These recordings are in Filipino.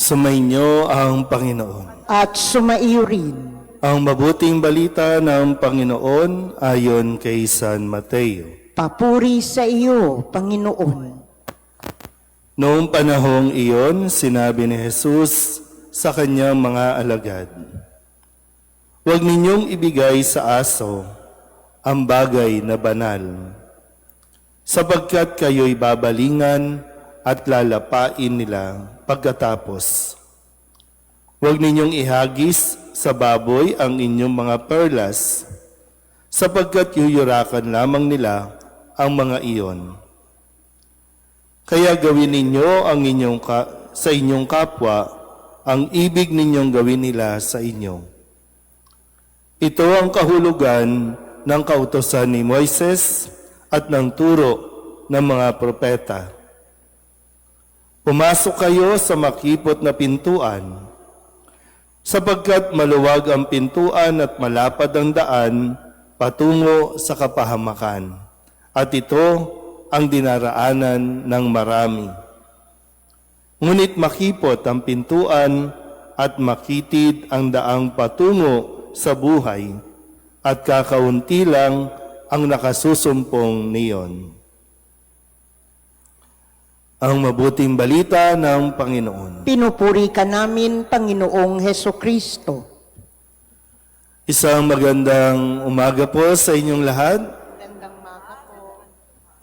Sumainyo ang Panginoon. At sumaiyo rin. Ang mabuting balita ng Panginoon ayon kay San Mateo. Papuri sa iyo, Panginoon. Noong panahong iyon, sinabi ni Jesus sa kanyang mga alagad, "Huwag ninyong ibigay sa aso ang bagay na banal, sapagkat kayo'y babalingan at lalapain nila pagkatapos. Huwag ninyong ihagis sa baboy ang inyong mga perlas, sapagkat yuyurakan lamang nila ang mga iyon. Kaya gawin ninyo ang sa inyong kapwa ang ibig ninyong gawin nila sa inyo. Ito ang kahulugan ng kautusan ni Moises at ng turo ng mga propeta. Pumasok kayo sa makipot na pintuan, sapagkat maluwag ang pintuan at malapad ang daan patungo sa kapahamakan, at ito ang dinaraanan ng marami. Ngunit makipot ang pintuan at makitid ang daang patungo sa buhay, at kakaunti lang ang nakasusumpong niyon." Ang mabuting balita ng Panginoon. Pinupuri ka namin, Panginoong Hesukristo. Isang magandang umaga po sa inyong lahat. Magandang umaga po.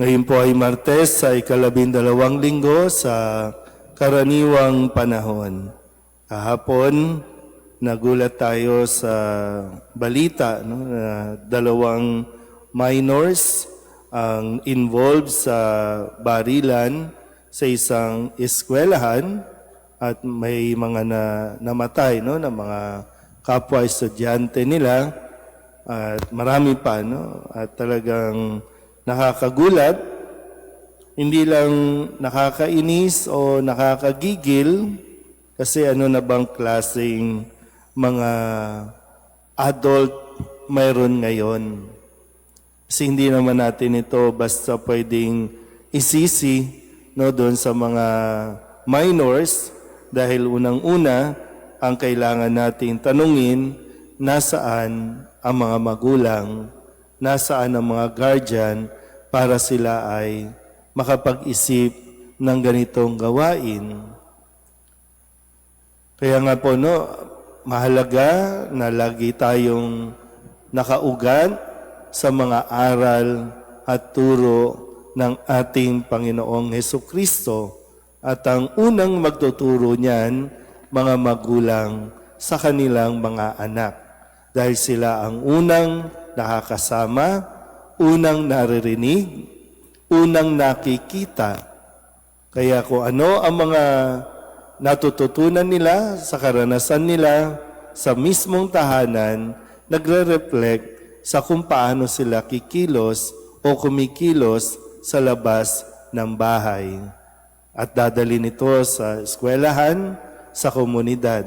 Ngayon po ay Martes sa 12 linggo sa karaniwang panahon. Kahapon, nagulat tayo sa balita na 2 minors ang involved sa barilan sa isang eskwelahan at may mga namatay na mga kapwa estudyante nila at marami pa at talagang nakakagulat, hindi lang nakakainis o nakakagigil kasi na bang klaseng mga adult mayroon ngayon. Kasi hindi naman natin ito basta pwedeng isisi doon sa mga minors dahil unang-una ang kailangan nating tanungin, nasaan ang mga magulang, nasaan ang mga guardian para sila ay makapag-isip ng ganitong gawain. Kaya nga po mahalaga na lagi tayong nakaugat sa mga aral at turo ng ating Panginoong Hesukristo, at ang unang magtuturo niyan, mga magulang sa kanilang mga anak, dahil sila ang unang nakakasama, unang naririnig, unang nakikita. Kaya kung ano ang mga natututunan nila sa karanasan nila sa mismong tahanan, nagre-reflect sa kung paano sila kikilos o kumikilos sa labas ng bahay. At dadali nito sa eskwelahan, sa komunidad.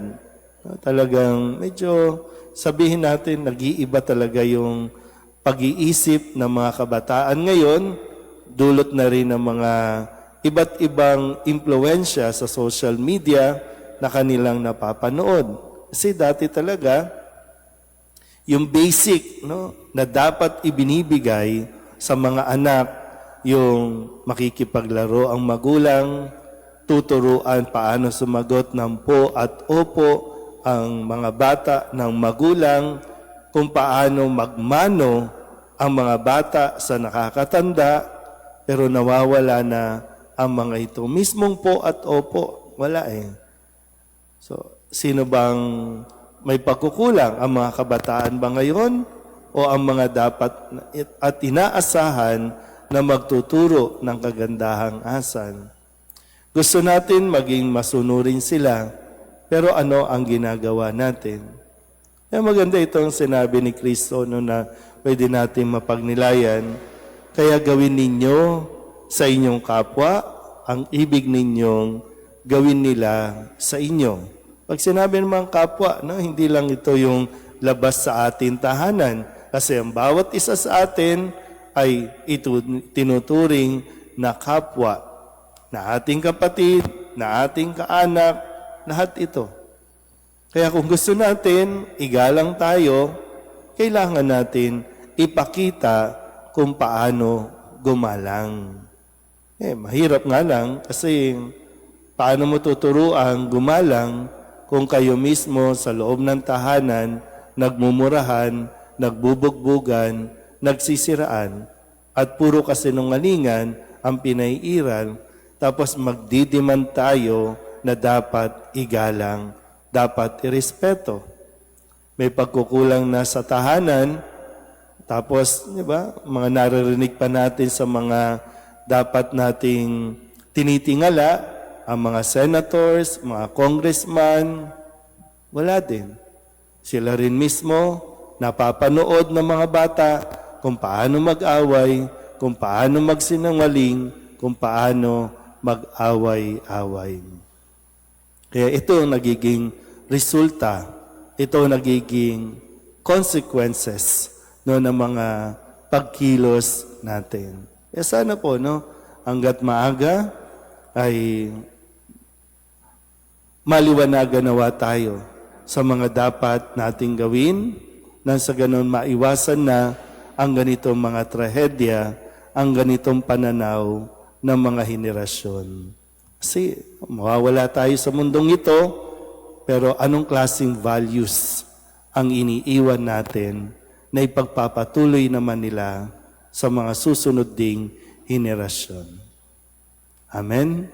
Talagang medyo sabihin natin, nag-iiba talaga yung pag-iisip ng mga kabataan ngayon, dulot na rin ng mga iba't ibang impluensya sa social media na kanilang napapanood. Kasi dati talaga, yung basic na dapat ibinibigay sa mga anak, yung makikipaglaro ang magulang, tuturuan paano sumagot ng po at opo ang mga bata ng magulang, kung paano magmano ang mga bata sa nakakatanda, pero nawawala na ang mga ito. Mismong po at opo, wala eh. So, sino bang may pagkukulang? Ang mga kabataan ba ngayon o ang mga dapat at inaasahan na magtuturo ng kagandahang asan? Gusto natin maging masunurin sila, pero ano ang ginagawa natin? Kaya maganda itong sinabi ni Kristo na pwede natin mapagnilayan. Kaya gawin ninyo sa inyong kapwa ang ibig ninyong gawin nila sa inyo. Pag sinabi ng mga kapwa, hindi lang ito yung labas sa ating tahanan. Kasi ang bawat isa sa atin ay tinuturing na kapwa, na ating kapatid, na ating kaanak, lahat ito. Kaya kung gusto natin, igalang tayo, kailangan natin ipakita kung paano gumalang. Mahirap nga lang kasi paano mo tuturuan gumalang kung kayo mismo sa loob ng tahanan, nagmumurahan, nagbubugbugan, nagsisiraan, at puro kasinungalingan ang pinaiiral, tapos magdidiman tayo na dapat igalang, dapat irespeto. May pagkukulang na sa tahanan, tapos, di ba, mga naririnig pa natin sa mga dapat nating tinitingala, ang mga senators, mga congressman, wala din. Sila rin mismo napapanood ng mga bata kung paano mag-away, kung paano magsinungaling, kung paano mag-away-away. Kaya ito ang nagiging resulta, ito ang nagiging consequences no, ng mga pagkilos natin. Sana po, no, hanggat maaga ay maliwanagan nawa tayo sa mga dapat nating gawin nang sa ganon maiwasan na ang ganitong mga trahedya, ang ganitong pananaw ng mga henerasyon. Kasi mawawala tayo sa mundong ito, pero anong klaseng values ang iniiwan natin na ipagpapatuloy naman nila sa mga susunod ding henerasyon? Amen?